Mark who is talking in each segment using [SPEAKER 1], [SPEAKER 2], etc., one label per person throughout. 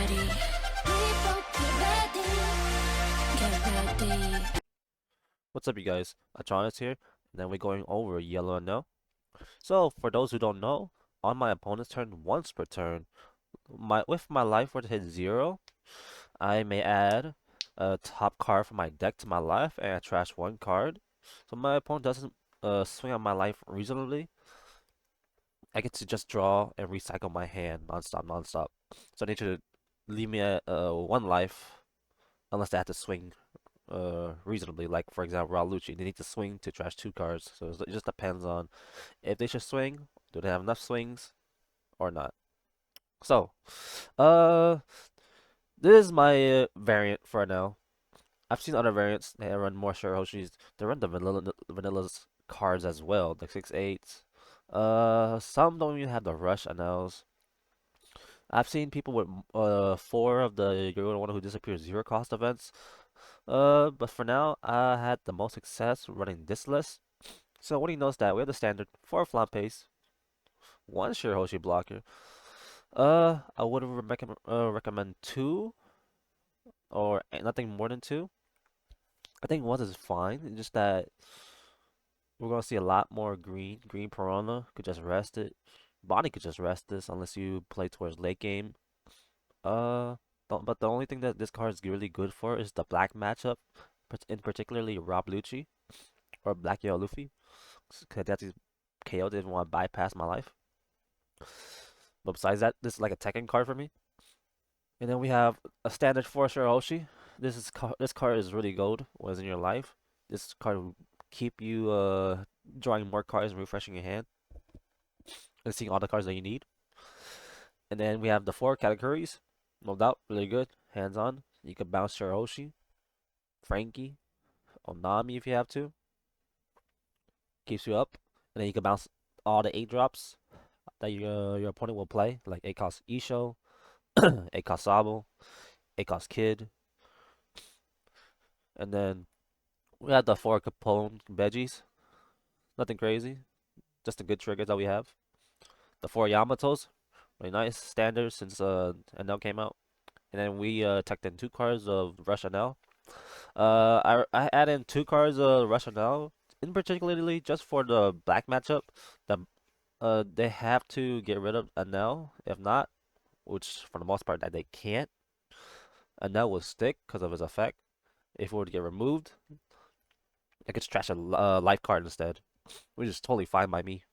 [SPEAKER 1] ready. People get ready. Get ready.
[SPEAKER 2] What's up, you guys? Atronis here, and then we're going over Yellow Enel. So, for those who don't know, on my opponent's turn, once per turn, if my life were to hit 0, I may add a top card from my deck to my life, and I trash one card. So my opponent doesn't swing on my life reasonably. I get to just draw and recycle my hand non-stop. So they should leave me at 1 life, unless they have to swing reasonably. Like for example, Ralucci, they need to swing to trash 2 cards. So it just depends on if they should swing, do they have enough swings or not. So, uh, this is my variant for now. I've seen other variants. They run more Shirahoshis. They run the vanilla's cards as well, the 6/8s. Some don't even have the rush Enels. I've seen people with 4 of the You're the One Who Disappears 0 cost events. But for now, I had the most success running this list. So what he knows that we have the standard 4 flat pace, 1 Shirahoshi blocker. I would recommend 2 or nothing more than 2. I think 1 is fine. It's just that we're gonna see a lot more green. Green Piranha could just rest it. Bonnie could just rest this unless you play towards late game. Uh, but the only thing that this card is really good for is the black matchup, in particularly Rob Lucci or Black Yellow Luffy. Cause that's his KO didn't want to bypass my life. But besides that, this is like a Tekken card for me. And then we have a standard 4 Shirahoshi. This card is really gold when it's in your life. This card will keep you drawing more cards and refreshing your hand and seeing all the cards that you need. And then we have the 4 categories. No doubt, really good. Hands on. You can bounce Shirahoshi, Frankie, Onami if you have to. Keeps you up. And then you can bounce all the 8 drops that your opponent will play, like 8 cost Isho, 8 cost Sabo, 8 cost Kid. And then we have the 4 Capone veggies. Nothing crazy. Just the good triggers that we have. The 4 Yamatos. Really nice. Standard since Enel came out. And then we teched in 2 cards of Rush Enel. I add in 2 cards of Rush Enel, in particularly just for the black matchup. They have to get rid of Enel. If not, which for the most part that they can't, Enel will stick because of his effect. If it were to get removed, I could trash a life card instead, which is totally fine by me.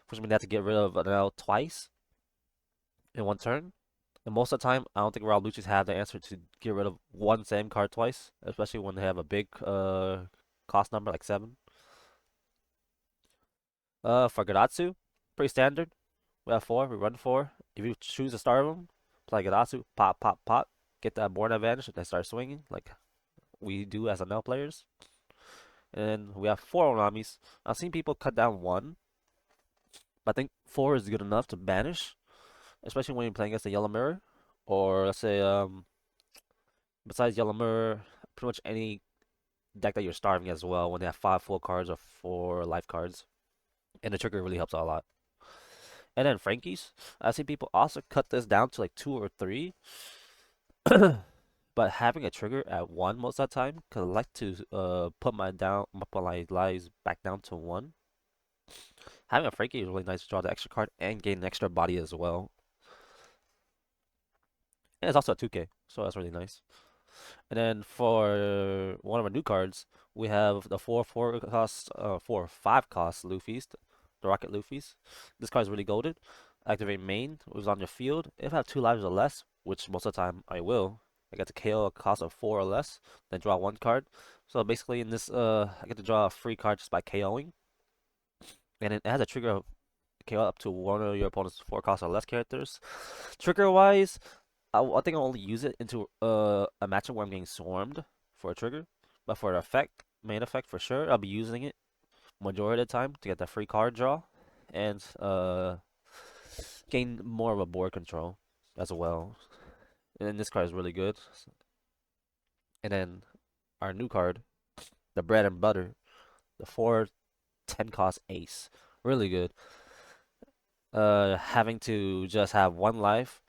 [SPEAKER 2] Which means they have to get rid of Enel twice in 1 turn. And most of the time, I don't think Raul Lucci's have the answer to get rid of one same card twice, especially when they have a big cost number like 7. For Gadatsu, pretty standard. We have 4, we run 4. If you choose to start them, play Gadatsu, pop, pop, pop, get that board advantage, they start swinging like we do as Enel players. And we have 4 Onamis. I've seen people cut down 1, but I think 4 is good enough to banish, especially when you're playing against a Yellow Mirror, or let's say besides Yellow Mirror, pretty much any deck that you're starving as well when they have 5 full cards or 4 life cards. And the trigger really helps out a lot. And then Frankie's, I see people also cut this down to like 2 or 3. But having a trigger at 1 most of the time, because I like to put my lives back down to 1. Having a Frankie is really nice to draw the extra card and gain an extra body as well. And it's also a 2K, so that's really nice. And then for one of our new cards, we have the 4 5 cost Luffy's, the Rocket Luffy's. This card is really golded. Activate main, it was on your field. If I have 2 lives or less, which most of the time I will, I get to KO a cost of 4 or less, then draw 1 card. So basically in this, I get to draw a free card just by KOing. And it has a trigger of KO up to one of your opponent's 4 cost or less characters. Trigger wise, I think I'll only use it into a matchup where I'm getting swarmed for a trigger. But for the effect, main effect for sure, I'll be using it majority of the time to get that free card draw and gain more of a board control as well. And this card is really good. And then our new card, the bread and butter, the 4/10 cost ace, really good. Having to just have 1 life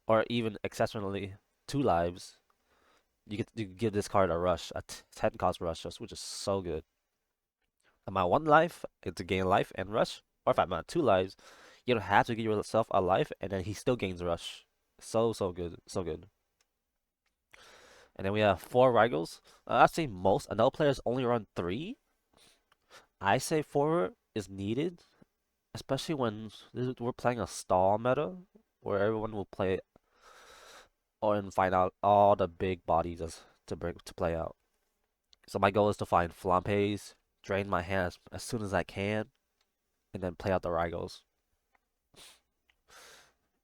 [SPEAKER 2] or even exceptionally 2 lives, you give this card a rush, a 10 cost rush, which is so good. Am I 1 life, it's a gain life and rush, or if I'm at 2 lives, you don't have to give yourself a life, and then he still gains rush. So good, so good. And then we have 4 Rigels. I've seen most Enel players only run 3. I say 4 is needed, especially when we're playing a stall meta, where everyone will play or and find out all the big bodies to play out. So my goal is to find Flampes, drain my hand as soon as I can, and then play out the Rigels.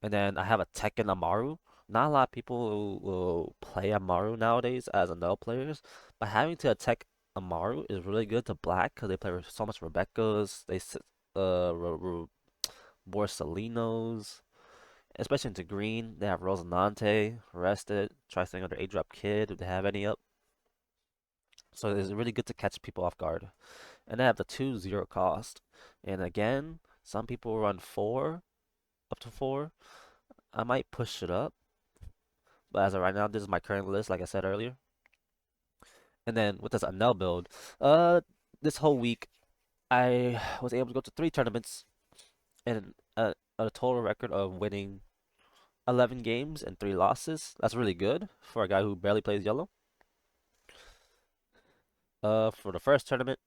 [SPEAKER 2] And then I have a Tekken Amaru. Not a lot of people will play Amaru nowadays as Enel players, but having to attack Amaru is really good to black because they play with so much Rebecca's, they Borsalinos, especially into green. They have Rosinante, Rested, try staying under 8-drop Kid if they have any up. So it's really good to catch people off guard. And they have the 2-0 cost. And again, some people run 4, up to 4. I might push it up. But as of right now, this is my current list, like I said earlier. And then with this Enel build, uh, this whole week I was able to go to 3 tournaments and a total record of winning 11 games and 3 losses. That's really good for a guy who barely plays yellow. For the first tournament,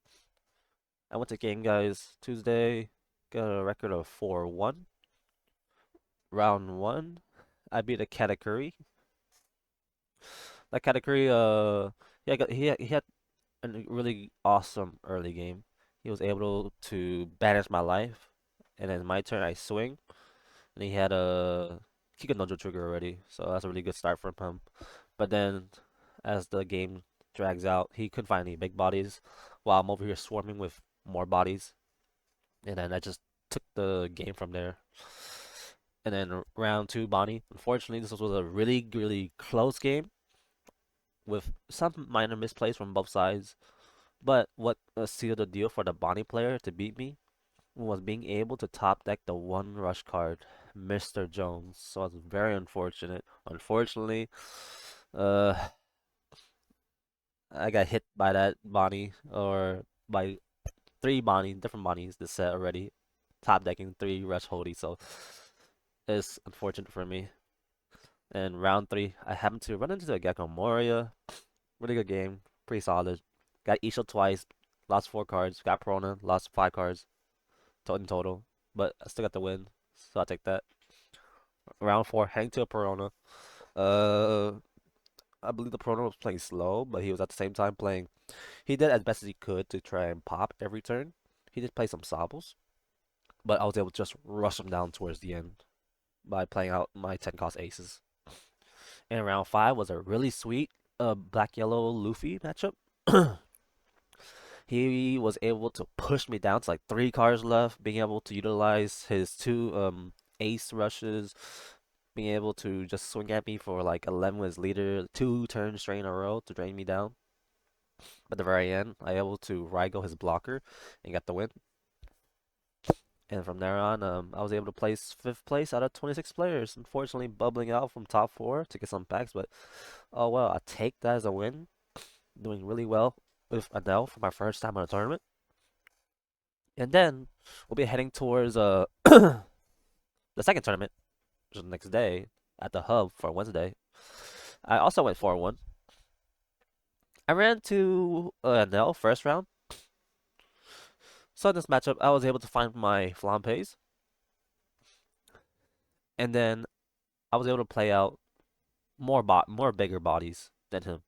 [SPEAKER 2] I went to Game Guys Tuesday, got a record of 4-1. Round one, I beat a Katakuri. That Katakuri, yeah, he had a really awesome early game. He was able to banish my life, and then my turn I swing, and he had a Kikanojo trigger already, so that's a really good start from him. But then, as the game drags out, he couldn't find any big bodies, while I'm over here swarming with more bodies, and then I just took the game from there. And then round two, Bonnie. Unfortunately, this was a really close game with some minor misplays from both sides. But what sealed the deal for the Bonnie player to beat me was being able to top deck the 1 rush card, Mr. Jones. So it's very unfortunate. Unfortunately, uh, I got hit by that Bonnie or by 3 Bonnie, different Bonnies this set already. Top decking 3 rush holdie, so it's unfortunate for me. And round three, I happened to run into the Gecko Moria. Really good game, pretty solid. Got Isho twice, lost 4 cards. Got Perona, lost 5 cards in total, but I still got the win, so I'll take that. Round four, hang to a Perona. Uh, I believe the Perona was playing slow, but he was at the same time playing. He did as best as he could to try and pop every turn. He did play some Sobbles, but I was able to just rush him down towards the end by playing out my 10 cost aces. And round five was a really sweet black yellow Luffy matchup. He was able to push me down to like 3 cards left, being able to utilize his 2 ace rushes, being able to just swing at me for like 11 with his leader, 2 turns straight in a row to drain me down. But at the very end, I able to Rygo his blocker and got the win. And from there on, I was able to place 5th place out of 26 players. Unfortunately, bubbling out from top 4 to get some packs, but oh well, I take that as a win. Doing really well with Enel for my first time on a tournament. And then we'll be heading towards the second tournament, which is the next day at the hub for Wednesday. I also went 4-1. I ran to Enel first round. So in this matchup, I was able to find my Flampes. And then I was able to play out more bigger bodies than him.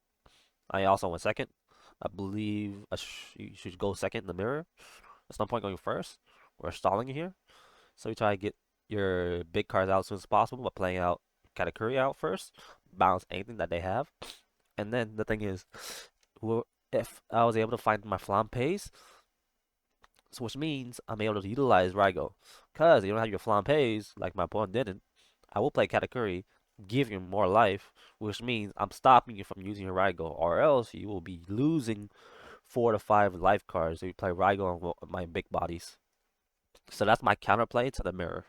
[SPEAKER 2] I also went second. I believe you should go second in the mirror. There's no point going first. We're stalling here. So you try to get your big cards out as soon as possible by playing out Katakuri out first. Bounce anything that they have. And then the thing is, if I was able to find my Flampes, so which means I'm able to utilize Rygo. Because you don't have your Flampes, like my opponent didn't, I will play Katakuri, give you more life, which means I'm stopping you from using your Rygo, or else you will be losing 4 to 5 life cards if you play Rygo on my big bodies. So that's my counterplay to the mirror.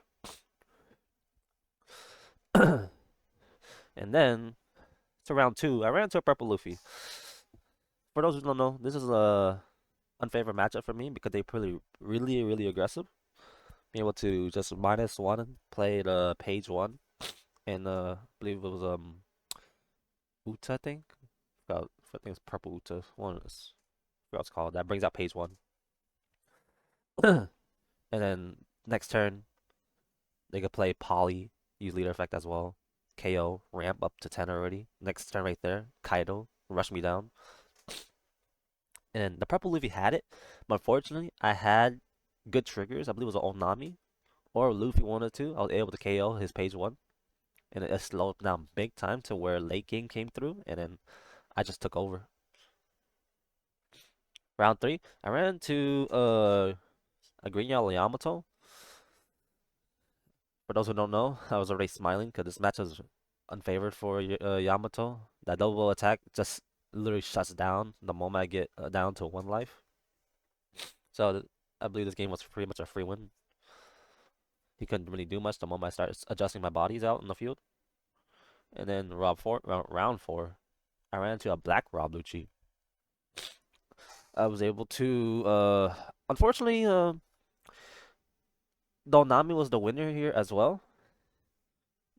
[SPEAKER 2] And then to round two, I ran into a purple Luffy. For those who don't know, this is a unfavorite matchup for me because they pretty really aggressive. Being able to just -1 play the page one, and I believe it was Uta, I think. I think it's purple Uta. One is what it's called. That brings out page one. And then next turn they could play Poly, use leader effect as well. KO, ramp up to 10 already. Next turn right there, Kaido, rush me down. And the purple Luffy had it, but unfortunately I had good triggers. I believe it was an Onami or Luffy wanted to. I was able to KO his page one, and it slowed down big time to where late game came through, and then I just took over. Round three, I ran into a green yellow Yamato. For those who don't know, I was already smiling because this match was unfavored for Yamato. That double attack just literally shuts down the moment I get down to one life. So I believe this game was pretty much a free win. He couldn't really do much the moment I started adjusting my bodies out in the field. And then round four, I ran into a black Rob Lucci. I was able to, unfortunately, Donami was the winner here as well.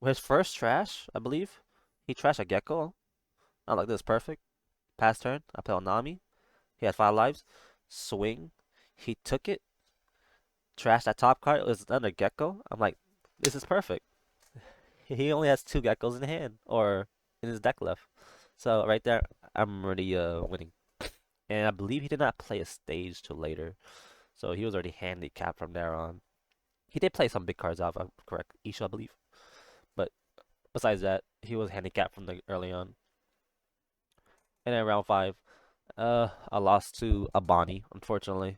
[SPEAKER 2] His first trash, I believe, he trashed a Gecko. Not like this, perfect. Pass turn, I play Onami. He had 5 lives. Swing, he took it. Trash that top card. It was another Gecko. I'm like, this is perfect. He only has 2 Geckos in hand or in his deck left. So right there, I'm already winning. And I believe he did not play a stage till later. So he was already handicapped from there on. He did play some big cards out, if I'm correct. Isha, I believe. But besides that, he was handicapped from the early on. And then round five, I lost to Abani, unfortunately.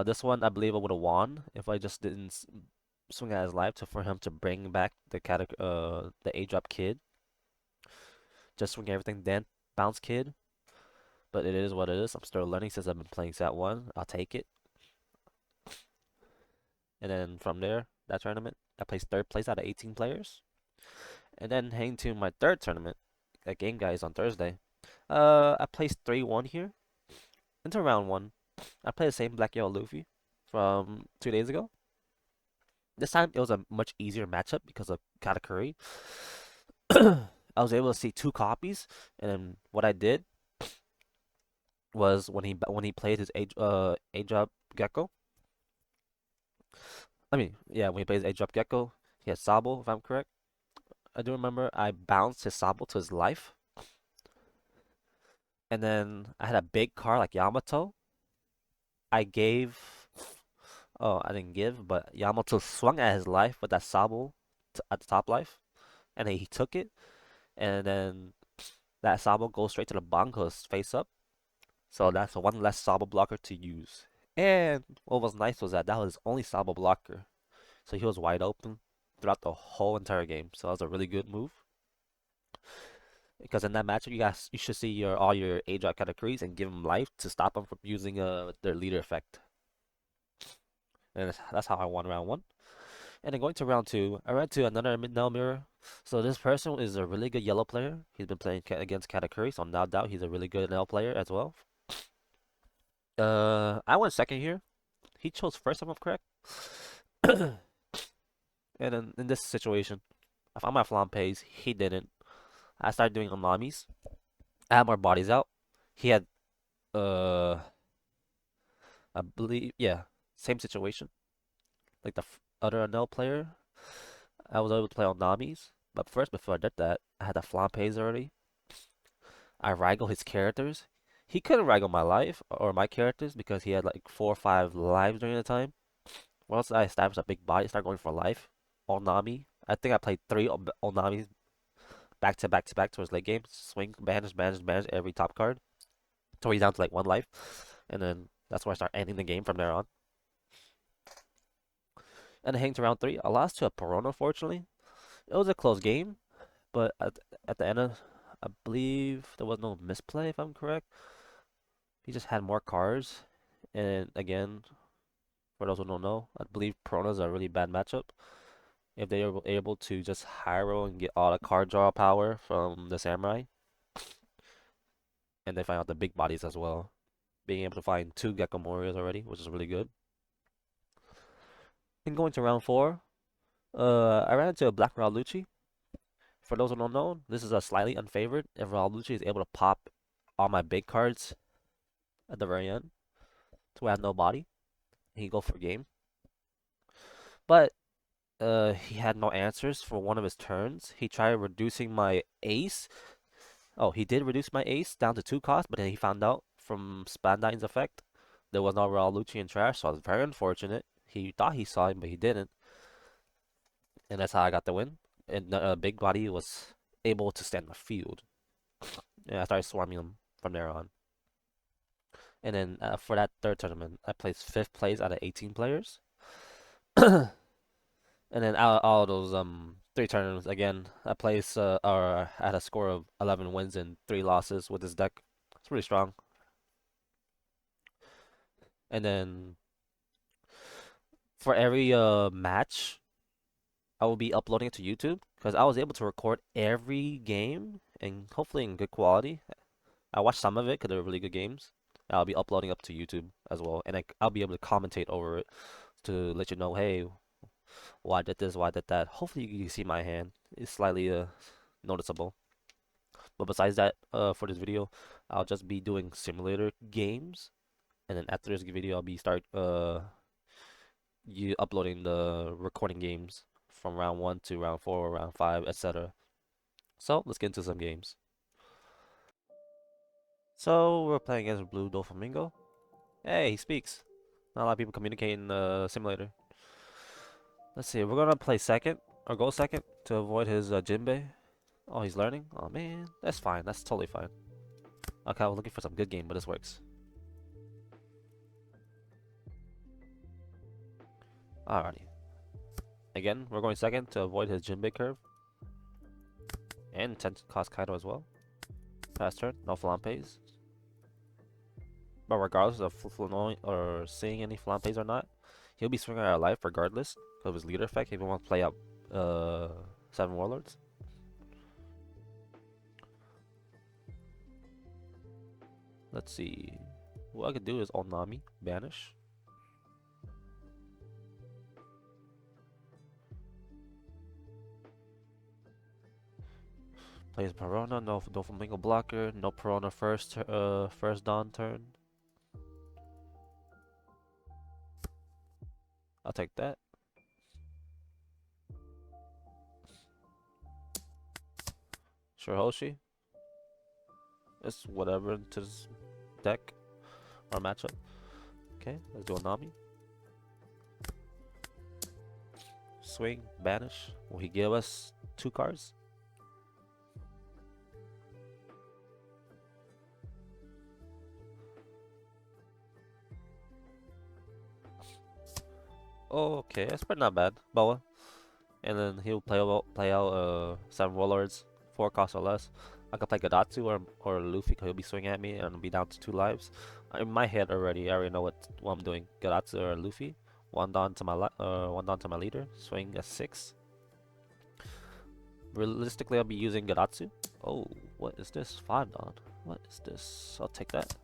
[SPEAKER 2] This one, I believe I would have won if I just didn't swing at his life for him to bring back the A drop kid. Just swing everything, then bounce kid. But it is what it is. I'm still learning since I've been playing Sat 1. I'll take it. And then from there, that tournament, I placed third place out of 18 players. And then heading to my third tournament, at Game Guys on Thursday. I placed 3-1 here. Into round one, I played the same Black Yellow Luffy from 2 days ago. This time it was a much easier matchup because of Katakuri. I was able to see 2 copies, and then what I did was when he played his A drop Gecko. I mean, yeah, when he plays A drop Gecko, he has Sabo, if I'm correct. I do remember I bounced his Sabo to his life. And then I had a big card like Yamato. I gave. Oh, I didn't give, but Yamato swung at his life with that Sabo at the top life. And then he took it. And then that Sabo goes straight to the Banko's face up. So that's one less Sabo blocker to use. And what was nice was that was his only Sabo blocker. So he was wide open throughout the whole entire game. So that was a really good move. Because in that matchup, you should see all your A drop categories and give them life to stop them from using their leader effect. And that's how I won round one. And then going to round two, I ran to another Midnell mirror. So this person is a really good yellow player. He's been playing against Katakuri, so no doubt he's a really good Nell player as well. I went second here. He chose first, if I'm correct. And then in this situation, I found my flam pays. He didn't. I started doing Onamis. I had more bodies out. He had, I believe, yeah, same situation. Like the other Nell player, I was able to play Onamis. But first, before I did that, I had the flam pays already. I Raigo his characters. He couldn't Raigo my life or my characters because he had like 4 or 5 lives during the time. Once I established a big body, started going for life. Onami. I think I played 3 Onamis back to back to back towards late game. Swing, banish every top card. Till he's down to like 1 life. And then that's where I start ending the game from there on. And then heading to round three, I lost to a Perona, unfortunately. It was a close game, but at the end of, I believe there was no misplay, if I'm correct. He just had more cards. And again, for those who don't know, I believe Perona's a really bad matchup. if they are able to just high roll and get all the card draw power from the samurai, and they find out the big bodies as well. Being able to find 2 Gecko Warriors already, which is really good. And going to round 4, I ran into a Black Ralucci. For those who don't know, this is a slightly unfavored, and Ralucci is able to pop all my big cards at the very end to have no body. He can go for game. But he had no answers for one of his turns. He tried reducing my ace. Oh, he did reduce my ace down to 2 cost, but then he found out from Spandine's effect there was no Ralucci in trash, so I was very unfortunate. He thought he saw him, but he didn't. And that's how I got the win. And the big body was able to stand the field. And I started swarming him from there on. And then for that third tournament, I placed 5th place out of 18 players. And then out of all those 3 tournaments, again, I placed or had a score of 11 wins and 3 losses with this deck. It's pretty strong. And then for every match, I will be uploading it to YouTube because I was able to record every game and hopefully in good quality. I watched some of it because they were really good games. I'll be uploading up to YouTube as well, and I'll be able to commentate over it to let you know, hey, why did this, why did that. Hopefully you can see my hand. It's slightly noticeable. But besides that, for this video, I'll just be doing simulator games, and then after this video, I'll be start you uploading the recording games from round 1 to round 4, round 5, etc. So let's get into some games. So we're playing against Blue Doflamingo. Hey, he speaks. Not a lot of people communicate in the simulator. Let's see, we're gonna play second, or go second, to avoid his Jinbei. Oh, he's learning? Oh man, that's fine, that's totally fine. Okay, I was looking for some good game, but this works. Alrighty. Again, we're going second to avoid his Jinbei curve. And 10 cost Kaido as well. Pass turn, no flampes. But regardless of knowing or seeing any flampes or not, he'll be swinging out of life regardless of his leader effect if he wants to play out 7 warlords. Let's see. What I could do is Onami, banish. Plays Perona, no Doflamingo blocker, no Perona first dawn turn. I'll take that. Sure Hoshi. It's whatever into this deck or matchup. Okay, let's do Onami. Swing, banish. Will he give us 2 cards? Oh, okay, that's pretty not bad. Boa. And then he'll play out 7 warlords, 4 cost or less. I could play Gadatsu or Luffy because he'll be swinging at me and I'll be down to 2 lives. In my head already, I already know what I'm doing. Gadatsu or Luffy. One down to my leader. Swing at 6. Realistically, I'll be using Gadatsu. Oh, what is this? 5 down. What is this? I'll take that.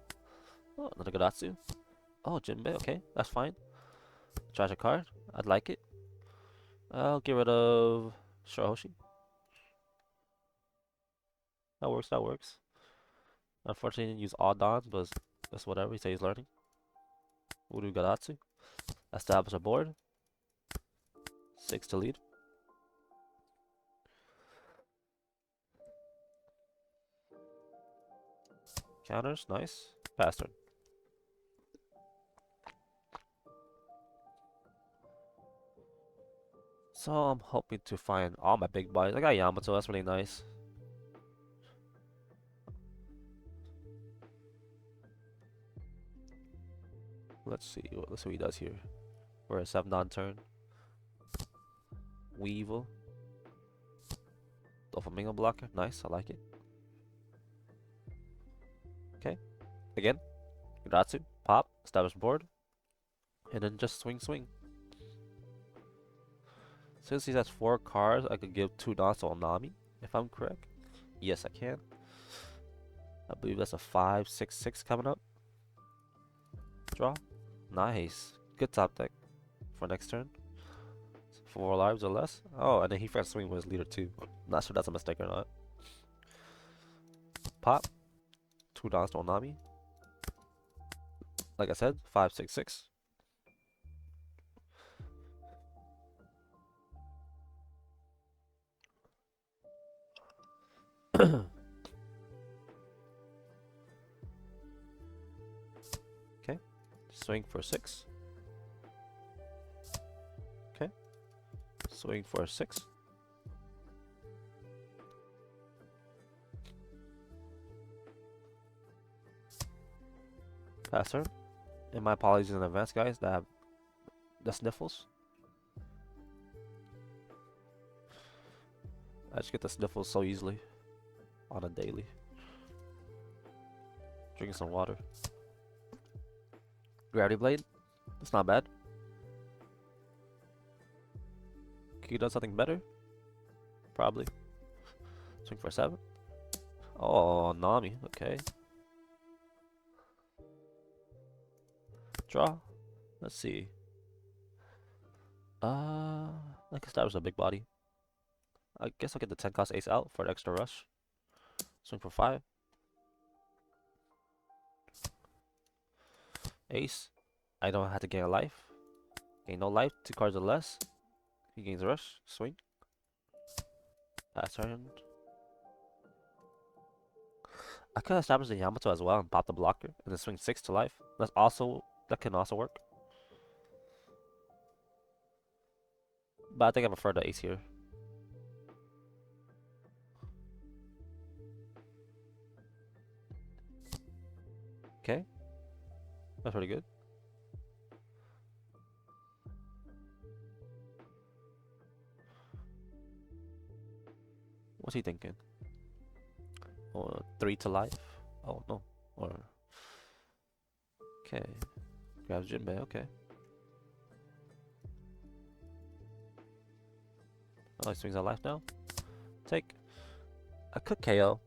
[SPEAKER 2] Oh, another Gadatsu. Oh, Jinbei. Okay, that's fine. Trash a card. I'd like it. I'll get rid of Shirahoshi. That works, that works. Unfortunately, he didn't use all dons, but that's whatever. He says he's learning. Uru Garatsu. Establish a board. 6 to lead. Counters, nice. Pass turn. So I'm hoping to find all my big bodies. I got Yamato, that's really nice. Let's see what he does here. We're a 7 on turn. Weevil. Doflamingo blocker, nice, I like it. Okay, again. Gratsu, pop, establish board. And then just swing. Since he has 4 cards, I could give 2 dots to Onami, if I'm correct. Yes, I can. I believe that's a 5/6/6 coming up. Draw. Nice. Good top deck for next turn. 4 lives or less. Oh, and then he forgot to swing with his leader too. Not sure that's a mistake or not. Pop. 2 dots to Onami. Like I said, 5/6/6. Okay. Swing for 6. Okay. Swing for 6. Pass turn. And my apologies in advance, guys, that have the sniffles. I just get the sniffles so easily on a daily. Drinking some water. Gravity Blade. That's not bad. Could you do something better? Probably. Swing for 7. Oh, Nami. Okay. Draw. Let's see. I guess that was a big body. I guess I'll get the 10 cost ace out for an extra rush. Swing for 5. Ace. I don't have to gain a life. Gain no life. 2 cards or less. He gains a rush. Swing. Pass turn. I could establish the Yamato as well and pop the blocker and then swing 6 to life. That can also work. But I think I prefer the ace here. Okay. That's pretty good. What's he thinking? Or 3 to life? Oh no. Or okay. Grabs Jinbei, okay. Oh, he swings out life now. Take. I could KO.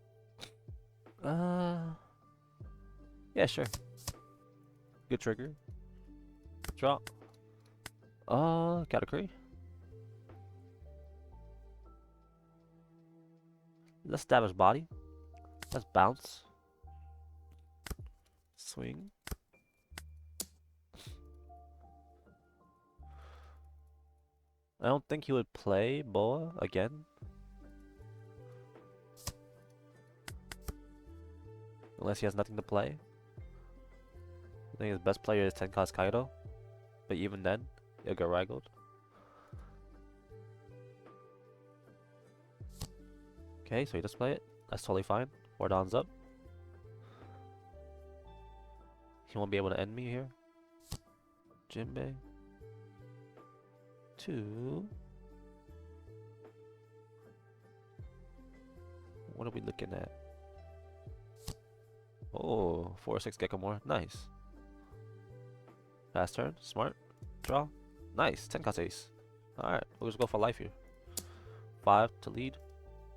[SPEAKER 2] Yeah, sure. Good trigger. Draw. Katakuri. Let's stab his body. Let's bounce. Swing. I don't think he would play Boa again. Unless he has nothing to play. I think his best player is 10 cost Kaido. But even then, he'll get raggled. Okay, so he does play it. That's totally fine. 4 downs up. He won't be able to end me here. Jinbei. 2. What are we looking at? Oh, 4/6 Gekamore. Nice. Fast turn. Smart. Draw. Nice. 10 cost ace. Alright, we'll just go for life here. 5 to lead.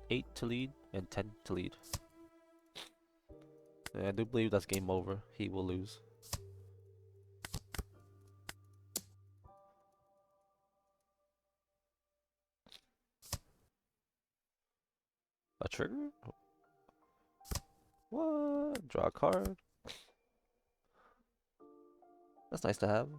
[SPEAKER 2] 8 to lead. And 10 to lead. And I do believe that's game over. He will lose. A trigger? What? Draw a card. That's nice to have.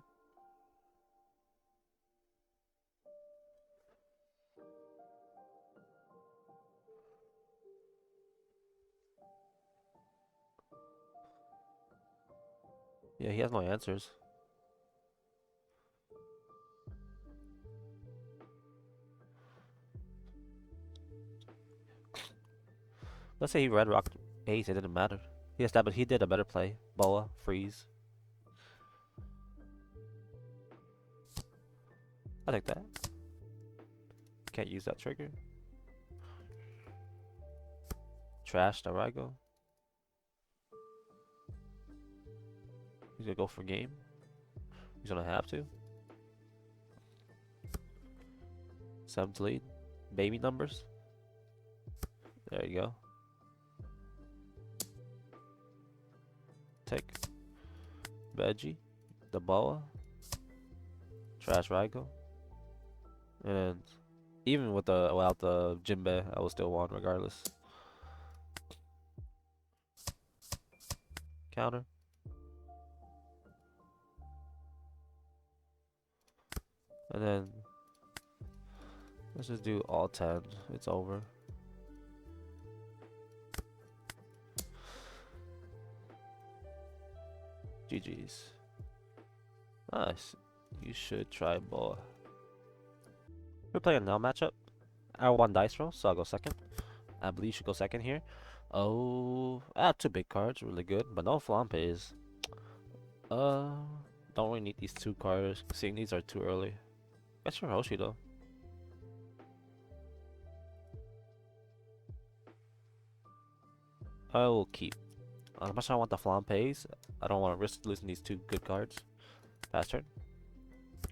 [SPEAKER 2] Yeah, he has no answers. Let's say he red rocked ace, it didn't matter. He did a better play. Boa, freeze. I think that. Can't use that trigger. Trash Darago. He's gonna go for game. He's gonna have to. 7th lead. Baby numbers. There you go. Take. Veggie. The Boa. Trash Raigo. And even without the Jinbe, I will still won regardless. Counter. And then let's just do all 10. It's over. GG's. Nice. You should try Boa. We're playing a now matchup. I won dice roll, so I'll go second. I believe you should go second here. Oh, I have 2 big cards, really good, but no flampe's. Don't really need these 2 cards. Seeing these are too early. Guess your Hoshi though. I will keep. As much as I want the flampe's, I don't want to risk losing these 2 good cards. Pass turn.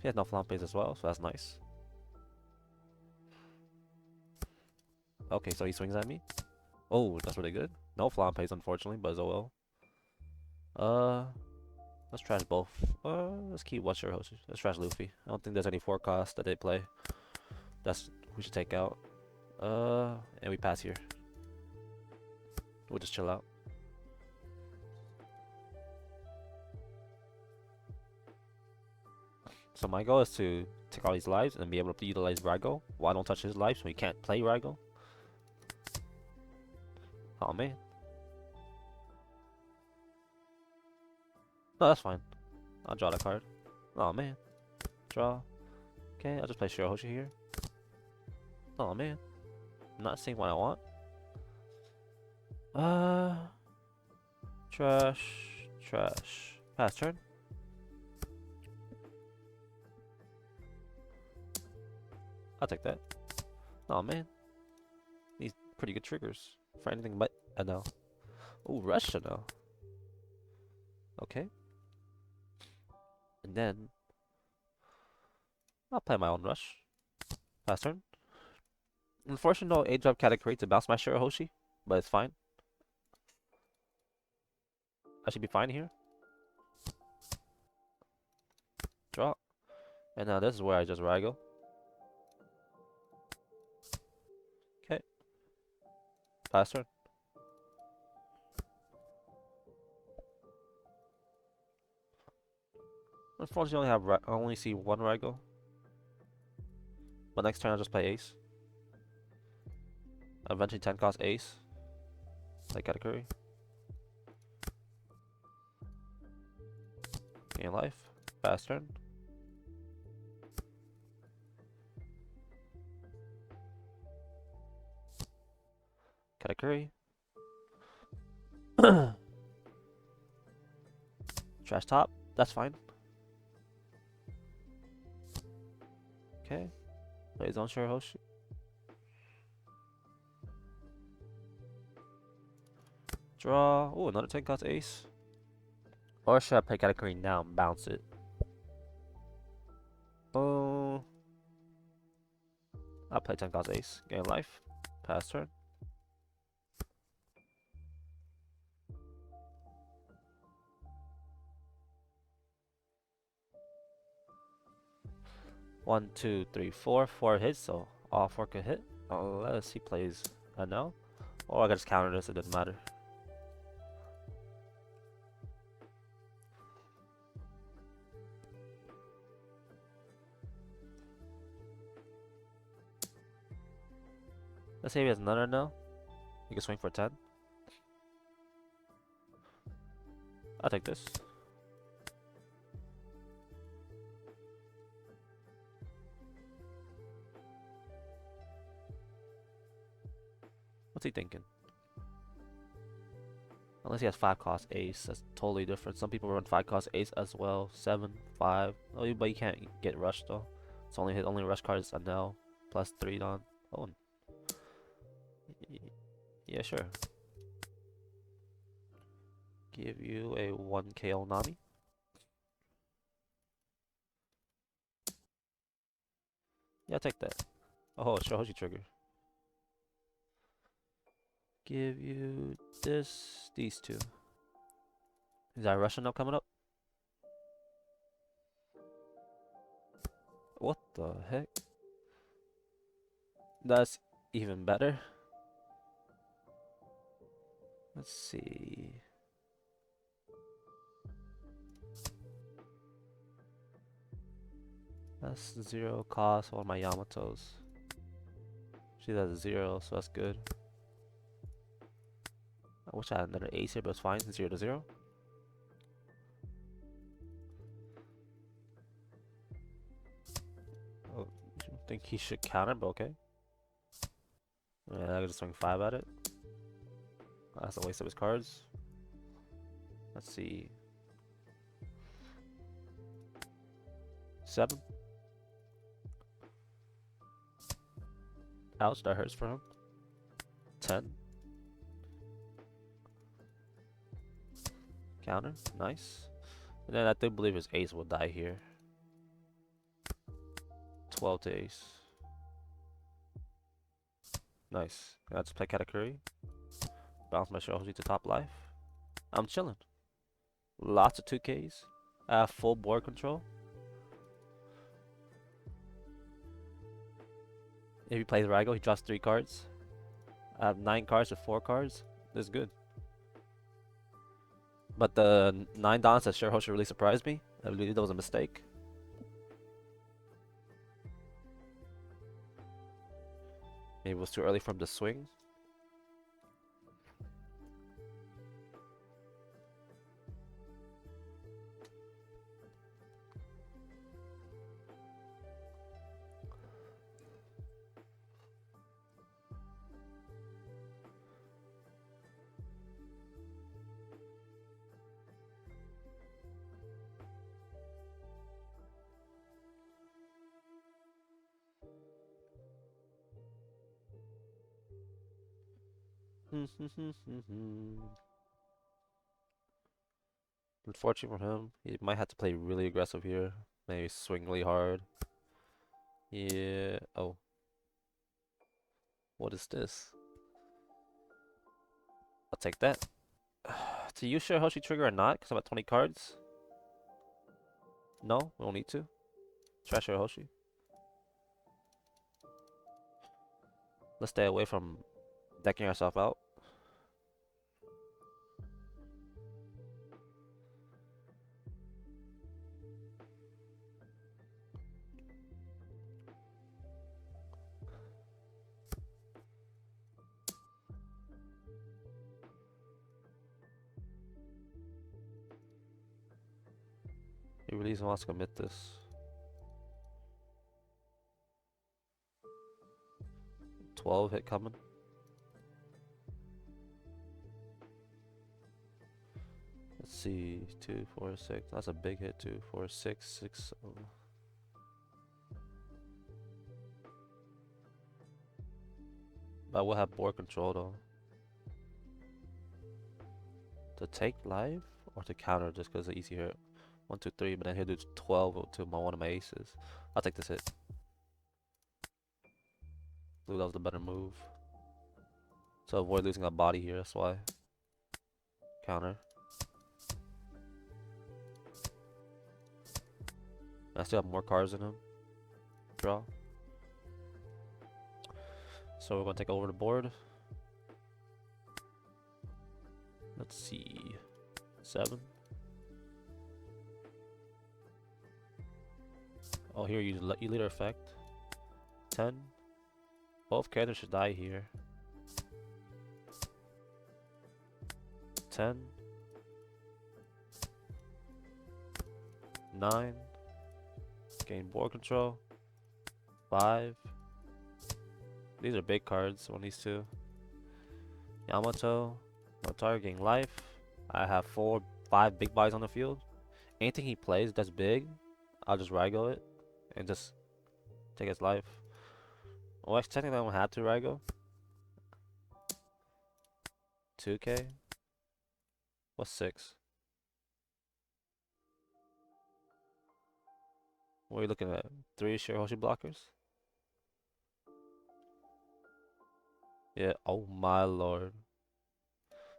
[SPEAKER 2] He has no flampe's as well, so that's nice. Okay, so he swings at me. Oh, that's really good. No flampe's unfortunately, but oh well. Let's trash both. Let's keep What's Your Hoshi. Let's trash Luffy. I don't think there's any forecast that they play. We should take out. And we pass here. We'll just chill out. So my goal is to take all these lives and be able to utilize Raigo while I don't touch his life, so he can't play Raigo. Oh man. No, that's fine. I'll draw the card. Oh man. Draw. Okay, I'll just play Shirahoshi here. Oh man. I'm not seeing what I want. Trash. Pass turn. I'll take that. Oh man. These pretty good triggers for anything but Enel. Oh, Rush Enel. Okay. And then I'll play my own Rush. Pass turn. Unfortunately, no age up category to bounce my Shirahoshi, but it's fine. I should be fine here. Draw. And now this is where I just Raigo. Okay. Pass turn. Unfortunately, I only see 1 Raigo. But next turn I'll just play Ace. Eventually 10 cost Ace. Play category. Gain life. Pass turn. Category. Trash top. That's fine. Okay. Play his own Shirahoshi. Draw. Oh, another 10 cost Ace. Or should I play category now and bounce it? Oh. I'll play 10 cost Ace. Gain life. Pass turn. One, two, three, four. 4 hits, so all 4 could hit. Unless he plays Enel. Or I can just counter this, it doesn't matter. Let's say he has another Enel. You can swing for 10. I'll take this. What's he thinking? Unless he has 5 cost Ace, that's totally different. Some people run 5 cost Ace as well. 7, 5. Oh, but you can't get rushed though. It's only his only rush card is Enel plus 3 on. Oh, yeah, sure. Give you a 1 KO Nami. Yeah, take that. Oh, Shirahoshi trigger. Give you these two. Is that Russian up coming up? What the heck? That's even better. Let's see. That's 0 cost on my Yamatos. She's at 0, so that's good. I wish I had another ace here, but it's fine. 0 to 0. Oh, I think he should counter, but okay. Yeah, I could just swing 5 at it. That's a waste of his cards. Let's see. 7. Ouch, that hurts for him. 10. Counter, nice. And then I do believe his ace will die here. 12 to ace. Nice. Let's play Katakuri. Bounce my Shirahoshi to top life. I'm chilling. Lots of 2Ks. I have full board control. If he plays Raigo, he draws 3 cards. I have 9 cards with 4 cards. This is good. But the 9 Dons that Shirahoshi really surprised me. I believe that was a mistake. Maybe it was too early for him to swing. Unfortunate for him, he might have to play really aggressive here. Maybe swing really hard. Yeah. Oh. What is this? I'll take that. To use Shirahoshi trigger or not, because I'm at 20 cards? No, we don't need to. Try Shirahoshi. Let's stay away from decking ourselves out. He really wants to commit this. 12 hit coming. Let's see, 2, 4, 6. That's a big hit. 2, 4, 6, 6. Oh. But we'll have board control though. To take live or to counter just because it's an easy hit. 1, 2, 3, but then he'll do 12 to one of my aces. I'll take this hit. Blue, that was the better move. To avoid losing a body here, that's why. Counter. I still have more cards in him. Draw. So we're gonna take over the board. Let's see. 7. Oh, here you leader effect. 10. Both characters should die here. 10. 9. Gain board control. 5. These are big cards on these two. Yamato. Motaro getting life. I have 5 big bodies on the field. Anything he plays that's big, I'll just Raigo it and just take his life. Well, actually, technically I don't have to Raigo. 2K. What's 6? What are you looking at? 3 Shirahoshi blockers? Yeah, oh my lord.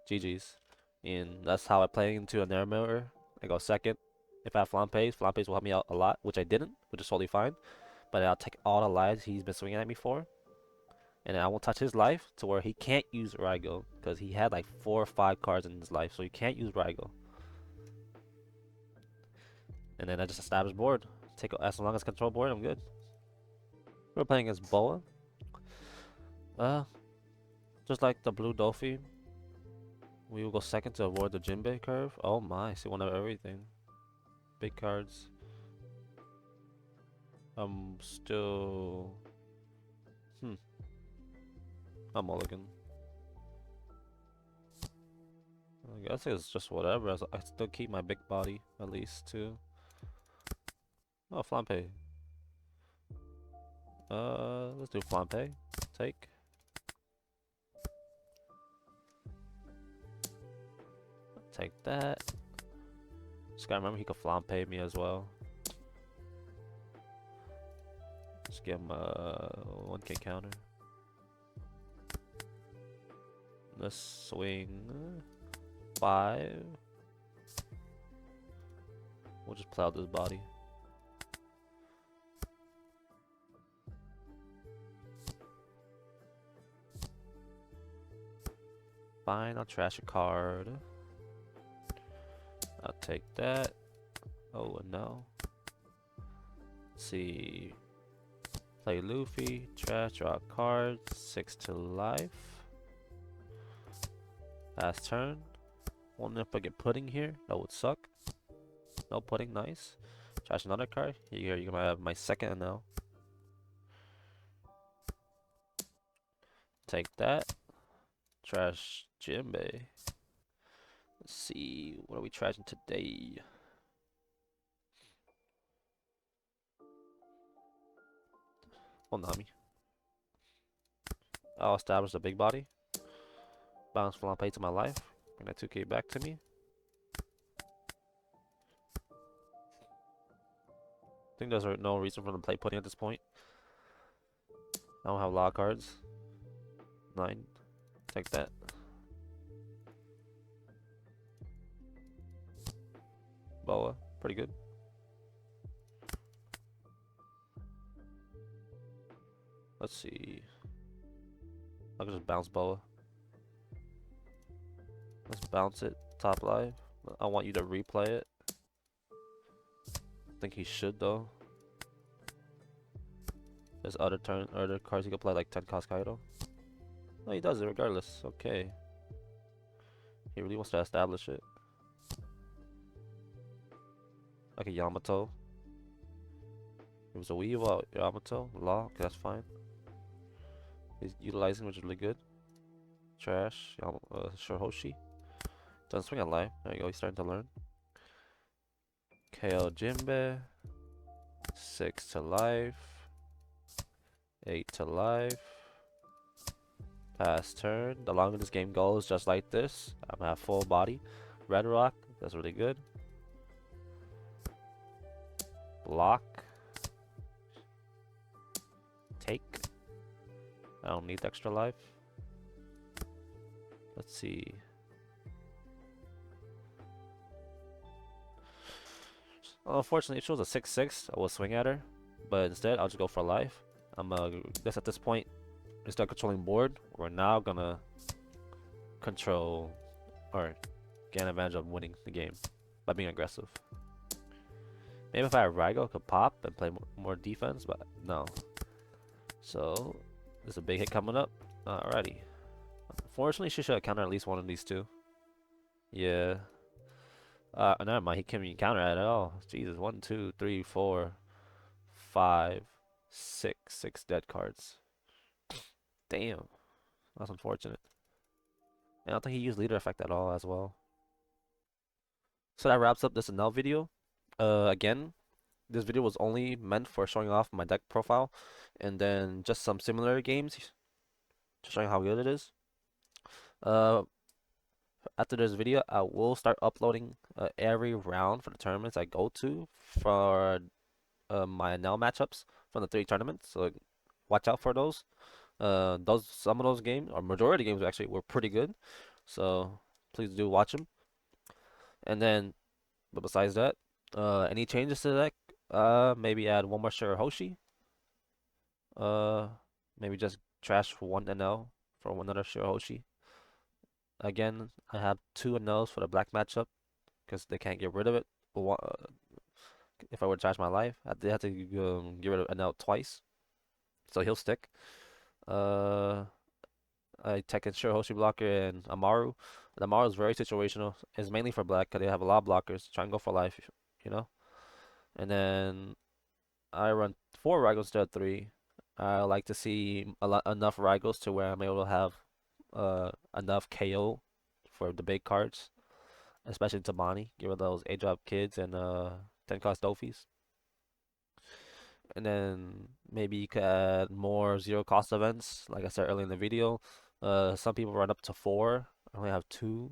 [SPEAKER 2] GG's. And that's how I play into an air mirror. I go second. If I have Flampe's, Flampe's will help me out a lot, which I didn't, which is totally fine. But I'll take all the lives he's been swinging at me for. And I won't touch his life to where he can't use Rygo. Because he had like 4 or 5 cards in his life, so he can't use Rygo. And then I just establish board. Take as long as control board, I'm good. We're playing as Boa. Uh, just like the Blue Doflamingo, we will go second to avoid the Jinbei curve. Oh my, see one of everything. Big cards. I'm still... I'm mulligan. I guess it's just whatever, as I still keep my big body, at least, too. Oh, Flampe. Let's do Flampe. Take. Take that. Just gotta remember he could Flampe me as well. Just give him a 1k counter. Let's swing 5. We'll just play out this body. Fine, I'll trash a card. I'll take that. Oh, no. Let's see. Play Luffy, trash, draw a card, 6 to life. Last turn. Wonder if I get pudding here. That would suck. No pudding, nice. Trash another card. Here, you're gonna have my second now. Take that. Trash Jinbei. Let's see, what are we trashing today? Nami. I'll establish the big body. Bounce Flampe to my life. Bring that 2k back to me. I think there's no reason for them to play pudding at this point. I don't have a lot of cards. 9. Take that. Boa. Pretty good. Let's see. I can just bounce Boa. Let's bounce it. Top live. I want you to replay it. I think he should though. There's other cards he could play like 10 cost Kaido. No, he does it regardless. Okay. He really wants to establish it. Like a Yamato. It was a weave out Yamato. Law. Okay, that's fine. He's utilizing, which is really good. Trash. Shorohoshi. Doesn't swing at life. There you go. He's starting to learn. KO Jinbei. 6 to life. 8 to life. Pass turn. The longer this game goes, just like this, I'm gonna have full body. Red Rock. That's really good. Block. Take. I don't need extra life. Let's see. Unfortunately, it shows a 6-6. I will swing at her, but instead I'll just go for life. I'm guess at this point, instead of controlling board, we're now gonna control or get an advantage of winning the game by being aggressive. Maybe if I had Rygo, I could pop and play more defense, but no. So there's a big hit coming up. Alrighty. Unfortunately, she should have countered at least one of these two. Yeah. Never mind. He can't even counter at all. Jesus. 1, 2, 3, 4, 5, 6. 6 dead cards. Damn. That's unfortunate. And I don't think he used leader effect at all as well. So that wraps up this Enel video. Again, this video was only meant for showing off my deck profile and then just some similar games to show you how good it is. After this video, I will start uploading every round for the tournaments I go to for my Enel matchups from the 3 tournaments. So watch out for those. Those some of those games, or majority of games actually, were pretty good. So please do watch them. And then, but besides that, any changes to the deck? Maybe add one more Shirahoshi. Uh, Maybe just trash one NL for another Shirahoshi. Again, I have two NLs for the black matchup because they can't get rid of it. But if I were to trash my life, they have to get rid of NL twice, so he'll stick. Uh, I Tekken Shirahoshi blocker and Amaru. And Amaru is very situational. It's mainly for black because they have a lot of blockers. Try and go for life, you know. And then I run four Ragos instead of three. I like to see enough Ragos to where I'm able to have enough KO for the big cards, especially Tamani. Give her those 8-drop kids and 10 cost Dofis. And then maybe you could add more zero cost events, like I said earlier in the video. Some people run up to four. I only have two.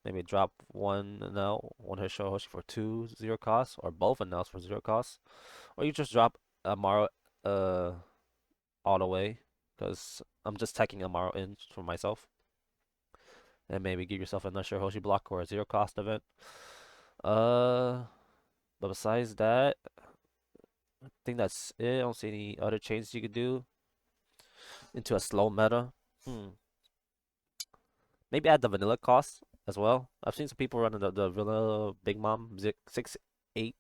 [SPEAKER 2] Maybe drop one now, one Hishohoshi for two zero costs, or both Anels for zero costs. Or you just drop Amaro uh all the way, because I'm just taking Amaro in for myself. And maybe give yourself another Hoshi block or a zero cost event. Uh, but besides that, I think that's it. I don't see any other changes you could do into a slow meta. Hmm. Maybe add the vanilla cost as well. I've seen some people running the vanilla Big Mom 6-8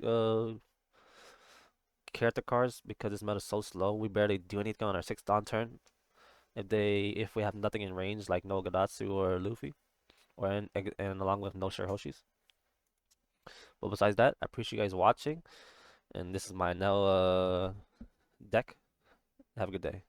[SPEAKER 2] uh character cards because this meta is so slow. We barely do anything on our sixth dawn turn. If we have nothing in range like no Gadatsu or Luffy, and along with no Shirahoshis. But besides that, I appreciate you guys watching, and this is my now deck. Have a good day.